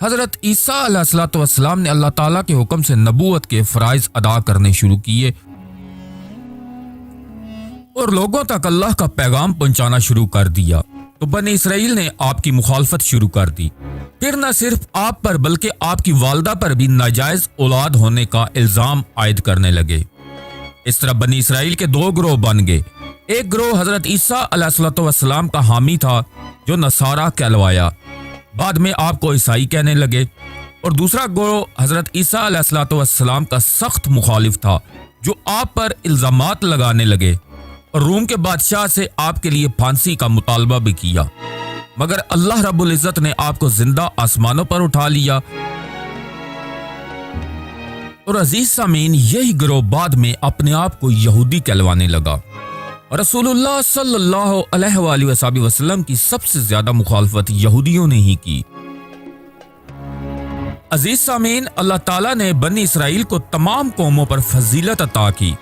حضرت عیسیٰ علیہ الصلوۃ والسلام نے اللہ تعالیٰ کے حکم سے نبوت کے فرائض ادا کرنے شروع کیے اور لوگوں تک اللہ کا پیغام پہنچانا شروع کر دیا تو بنی اسرائیل نے آپ کی مخالفت شروع کر دی۔ پھر نہ صرف آپ پر بلکہ آپ کی والدہ پر بھی ناجائز اولاد ہونے کا الزام عائد کرنے لگے۔ اس طرح بنی اسرائیل کے دو گروہ بن گئے۔ ایک گروہ حضرت عیسیٰ علیہ الصلوۃ والسلام کا حامی تھا جو نصارہ کہلوایا، بعد میں آپ کو عیسائی کہنے لگے، اور دوسرا گروہ حضرت عیسیٰ علیہ الصلوۃ والسلام کا سخت مخالف تھا جو آپ پر الزامات لگانے لگے اور روم کے بادشاہ سے آپ کے لیے پھانسی کا مطالبہ بھی کیا، مگر اللہ رب العزت نے آپ کو زندہ آسمانوں پر اٹھا لیا۔ اور عزیز سامعین، یہی گروہ بعد میں اپنے آپ کو یہودی کہلوانے لگا۔ رسول اللہ صلی اللہ علیہ وآلہ وسلم کی سب سے زیادہ مخالفت یہودیوں نے ہی کی۔ عزیز سامعین، اللہ تعالیٰ نے بنی اسرائیل کو تمام قوموں پر فضیلت عطا کی۔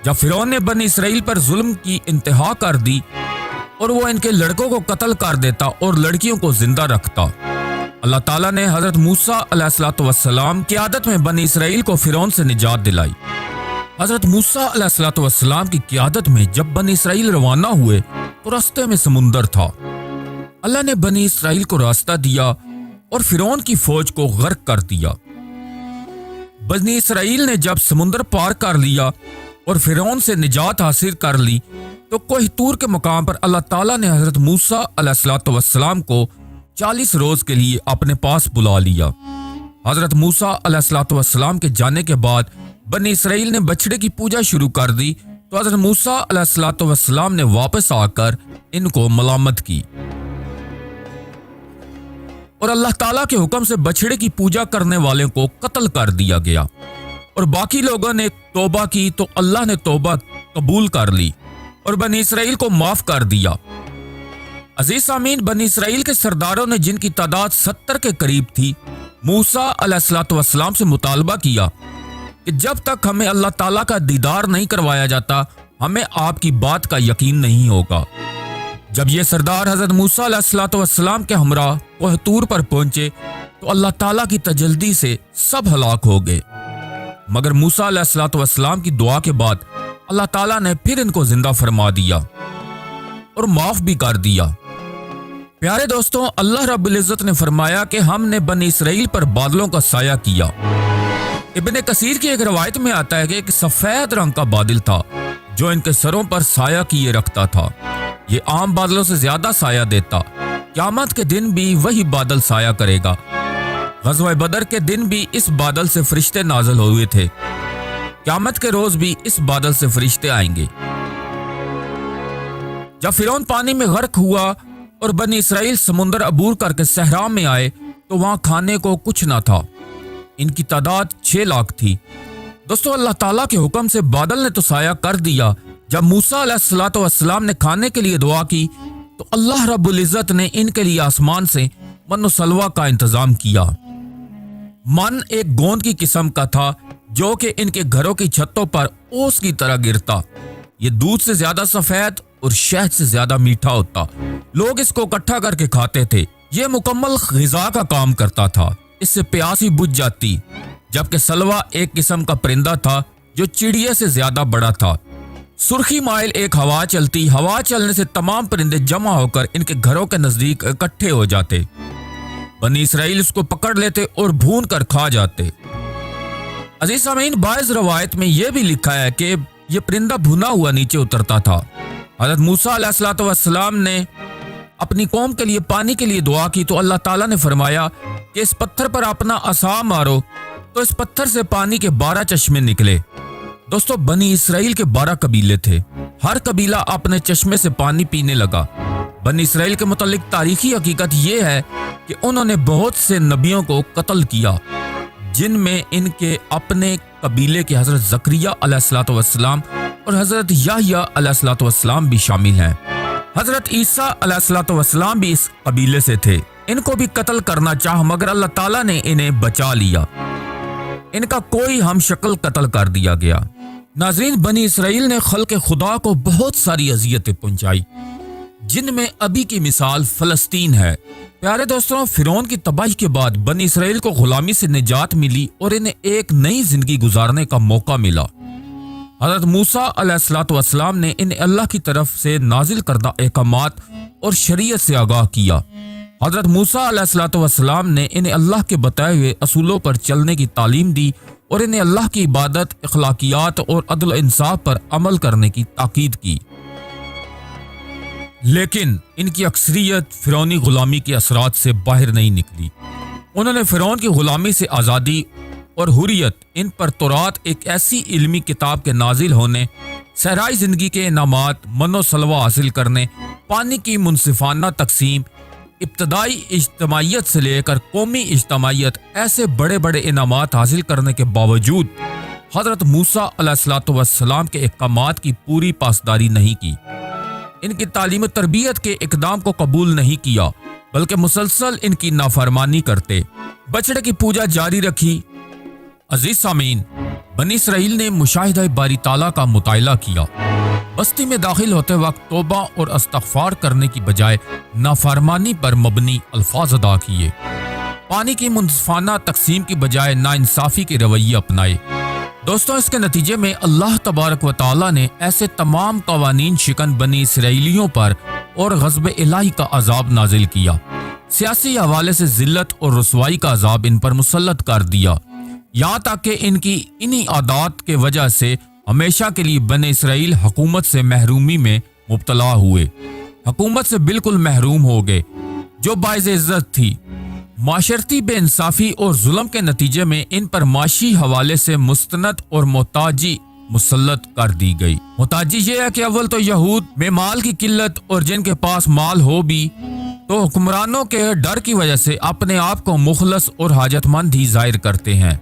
جب فرعون نے بنی اسرائیل پر ظلم کی انتہا کر دی اور وہ ان کے لڑکوں کو قتل کر دیتا اور لڑکیوں کو زندہ رکھتا، اللہ تعالیٰ نے حضرت موسیٰ علیہ الصلوۃ والسلام کی قیادت میں بنی اسرائیل کو فرعون سے نجات دلائی۔ حضرت موسیٰ علیہ الصلوۃ والسلام کی قیادت میں جب بنی اسرائیل روانہ ہوئے تو راستے میں سمندر تھا۔ اللہ نے بنی اسرائیل کو راستہ دیا اور فرعون کی فوج کو غرق کر دیا۔ بنی اسرائیل نے جب سمندر پار کر لیا اور فرعون سے نجات حاصل کر لی تو کوہ طور کے مقام پر اللہ تعالیٰ نے حضرت موسیٰ علیہ الصلوۃ والسلام کو 40 روز کے لیے اپنے پاس بلا لیا۔ حضرت موسیٰ علیہ الصلوۃ والسلام کے جانے کے بعد بنی اسرائیل نے بچڑے کی پوجا شروع کر دی تو حضرت موسیٰ علیہ الصلوۃ والسلام نے واپس آ کر ان کو ملامت کی اور اللہ تعالیٰ کے حکم سے بچڑے کی پوجا کرنے والوں کو قتل کر دیا گیا، اور باقی لوگوں نے توبہ کی تو اللہ نے توبہ قبول کر لی اور بنی اسرائیل کو معاف کر دیا۔ عزیز سامعین، بنی اسرائیل کے سرداروں نے جن کی تعداد 70 کے قریب تھی، موسیٰ علیہ الصلوۃ والسلام سے مطالبہ کیا کہ جب تک ہمیں اللہ تعالیٰ کا دیدار نہیں کروایا جاتا ہمیں آپ کی بات کا یقین نہیں ہوگا۔ جب یہ سردار حضرت موسیٰ علیہ الصلوۃ والسلام کے ہمراہ کوہ طور پر پہنچے تو اللہ تعالیٰ کی تجلی سے سب ہلاک ہو گئے، مگر موسیٰ علیہ الصلوۃ والسلام کی دعا کے بعد اللہ تعالیٰ نے پھر ان کو زندہ فرما دیا اور معاف بھی کر دیا۔ پیارے دوستوں، اللہ رب العزت نے فرمایا کہ ہم نے بنی اسرائیل پر بادلوں کا سایہ کیا۔ ابن کثیر کی ایک روایت میں آتا ہے کہ ایک سفید رنگ کا بادل تھا جو ان کے سروں پر سایہ کیے رکھتا تھا۔ یہ عام بادلوں سے زیادہ سایہ دیتا۔ قیامت کے دن بھی وہی بادل سایہ کرے گا۔ غزوہ بدر کے دن بھی اس بادل سے فرشتے نازل ہوئے تھے۔ قیامت کے روز بھی اس بادل سے فرشتے آئیں گے۔ جب فرعون پانی میں غرق ہوا اور بنی اسرائیل سمندر عبور کر کے صحرا میں آئے تو وہاں کھانے کو کچھ نہ تھا۔ ان کی تعداد 6 لاکھ تھی۔ دوستو، اللہ تعالیٰ کے حکم سے بادل نے تو سایہ کر دیا۔ جب موسیٰ علیہ الصلوۃ والسلام نے کھانے کے لیے دعا کی تو اللہ رب العزت نے ان کے لیے آسمان سے من و سلوہ کا انتظام کیا۔ من ایک گوند کی قسم کا تھا جو کہ ان کے گھروں کی چھتوں پر اوس کی طرح گرتا۔ یہ دودھ سے زیادہ سفید اور شہد سے زیادہ میٹھا ہوتا۔ لوگ اس کو اکٹھا کر کے کھاتے تھے۔ یہ مکمل غذا کا کام کرتا تھا۔ اس سے پیاس ہی بجھ جاتی۔ جبکہ سلوہ ایک قسم کا پرندہ تھا جو چڑیا سے زیادہ بڑا تھا۔ سرخی مائل ایک ہوا چلتی۔ ہوا چلنے سے تمام پرندے جمع ہو کر ان کے گھروں کے نزدیک اکٹھے ہو جاتے۔ بنی اسرائیل اس کو پکڑ لیتے اور بھون کر کھا جاتے۔ عزیز سامعین، بعض روایت میں یہ بھی لکھا ہے کہ یہ پرندہ بھونا ہوا نیچے اترتا تھا۔ حضرت موسیٰ علیہ الصلوۃ والسلام نے اپنی قوم کے لیے پانی کے لیے دعا کی تو اللہ تعالیٰ نے فرمایا کہ اس پتھر پر اپنا عصا مارو، تو اس پتھر سے پانی کے 12 چشمے نکلے۔ دوستو، بنی اسرائیل کے 12 قبیلے تھے۔ ہر قبیلہ اپنے چشمے سے پانی پینے لگا۔ بنی اسرائیل کے متعلق تاریخی حقیقت یہ ہے کہ انہوں نے بہت سے نبیوں کو قتل کیا، جن میں ان کے اپنے قبیلے کے حضرت زکریا علیہ الصلوۃ والسلام اور حضرت یحییٰ علیہ الصلوۃ والسلام بھی شامل ہیں۔ حضرت عیسیٰ علیہ الصلوۃ والسلام بھی اس قبیلے سے تھے۔ ان کو بھی قتل کرنا چاہا مگر اللہ تعالیٰ نے انہیں بچا لیا۔ ان کا کوئی ہم شکل قتل کر دیا گیا۔ ناظرین، بنی اسرائیل نے خلق خدا کو بہت ساری اذیتیں پہنچائی، جن میں ابھی کی مثال فلسطین ہے۔ پیارے دوستوں، فرعون کی تباہی کے بعد بنی اسرائیل کو غلامی سے نجات ملی اور انہیں ایک نئی زندگی گزارنے کا موقع ملا۔ حضرت موسیٰ علیہ السلام نے انہیں اللہ کی طرف سے نازل کردہ احکامات اور شریعت سے آگاہ کیا۔ حضرت موسیٰ علیہ السلام نے انہیں اللہ کے بتائے ہوئے اصولوں پر چلنے کی تعلیم دی اور انہیں اللہ کی عبادت، اخلاقیات اور عدل و انصاف پر عمل کرنے کی تاکید کی۔ لیکن ان کی اکثریت فرعونی غلامی کے اثرات سے باہر نہیں نکلی۔ انہوں نے فرعون کی غلامی سے آزادی اور حریت، ان پر تورات ایک ایسی علمی کتاب کے نازل ہونے، صحرائی زندگی کے انعامات، من و سلوہ حاصل کرنے، پانی کی منصفانہ تقسیم، ابتدائی اجتماعیت سے لے کر قومی اجتماعیت، ایسے بڑے بڑے انعامات حاصل کرنے کے باوجود حضرت موسیٰ علیہ السلام کے احکامات کی پوری پاسداری نہیں کی، ان کی تعلیم و تربیت کے اقدام کو قبول نہیں کیا، بلکہ مسلسل ان کی نافرمانی کرتے، بچڑے کی پوجا جاری رکھی۔ عزیز سامعین، بنی اسرائیل نے مشاہدہ باری تعالیٰ کا مطالعہ کیا۔ بستی میں داخل ہوتے وقت توبہ اور استغفار کرنے کی بجائے نافرمانی پر مبنی الفاظ ادا کیے، پانی کی منصفانہ تقسیم کی بجائے ناانصافی کے رویے اپنائے۔ دوستوں، اس کے نتیجے میں اللہ تبارک و تعالیٰ نے ایسے تمام قوانین شکن بنی اسرائیلیوں پر اور غضب الہی کا عذاب نازل کیا۔ سیاسی حوالے سے ذلت اور رسوائی کا عذاب ان پر مسلط کر دیا، یہاں تک کہ ان کی انہی عادات کے وجہ سے ہمیشہ کے لیے بنی اسرائیل حکومت سے محرومی میں مبتلا ہوئے، حکومت سے بالکل محروم ہو گئے جو باعث عزت تھی۔ معاشرتی بے انصافی اور ظلم کے نتیجے میں ان پر معاشی حوالے سے مستند اور محتاجی مسلط کر دی گئی۔ محتاجی یہ ہے کہ اول تو یہود میں مال کی قلت اور جن کے پاس مال ہو بھی تو حکمرانوں کے ڈر کی وجہ سے اپنے آپ کو مخلص اور حاجت مند ہی ظاہر کرتے ہیں۔